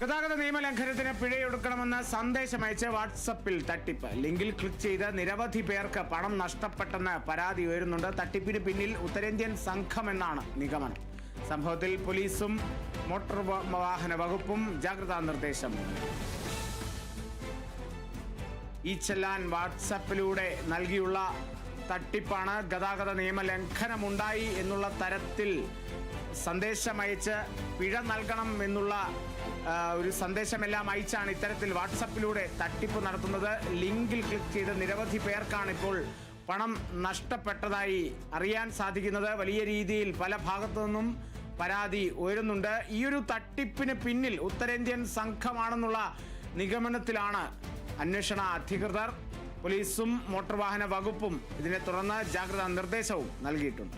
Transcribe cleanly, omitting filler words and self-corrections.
ഗതാഗത നിയമലംഘനത്തിന് പിഴയൊടുക്കണമെന്ന് സന്ദേശമയച്ച് വാട്സപ്പിൽ തട്ടിപ്പ്. ലിങ്കിൽ ക്ലിക്ക് ചെയ്ത് നിരവധി പേർക്ക് പണം നഷ്ടപ്പെട്ടെന്ന് പരാതി ഉയരുന്നുണ്ട്. തട്ടിപ്പിന് പിന്നിൽ ഉത്തരേന്ത്യൻ സംഘമെന്നാണ് നിഗമനം. സംഭവത്തിൽ പോലീസും മോട്ടോർ വാഹന വകുപ്പും ജാഗ്രതാ നിർദ്ദേശം. ഈ ചെല്ലാൻ വാട്സപ്പിലൂടെ നൽകിയുള്ള തട്ടിപ്പാണ്. ഗതാഗത നിയമലംഘനമുണ്ടായി എന്നുള്ള തരത്തിൽ സന്ദേശമയച്ച് പിഴ നൽകണം എന്നുള്ള ഒരു സന്ദേശമെല്ലാം അയച്ചാണ് ഇത്തരത്തിൽ വാട്സപ്പിലൂടെ തട്ടിപ്പ് നടത്തുന്നത്. ലിങ്കിൽ ക്ലിക്ക് ചെയ്ത് നിരവധി പേർക്കാണ് ഇപ്പോൾ പണം നഷ്ടപ്പെട്ടതായി അറിയാൻ സാധിക്കുന്നത്. വലിയ രീതിയിൽ പല ഭാഗത്തു നിന്നും പരാതി ഉയരുന്നുണ്ട്. ഈ ഒരു തട്ടിപ്പിന് പിന്നിൽ ഉത്തരേന്ത്യൻ സംഘമാണെന്നുള്ള നിഗമനത്തിലാണ് അന്വേഷണ അധികൃതർ. പോലീസും മോട്ടോർ വാഹന വകുപ്പും ഇതിനെ തുടർന്ന് ജാഗ്രതാ നിർദ്ദേശവും നൽകിയിട്ടുണ്ട്.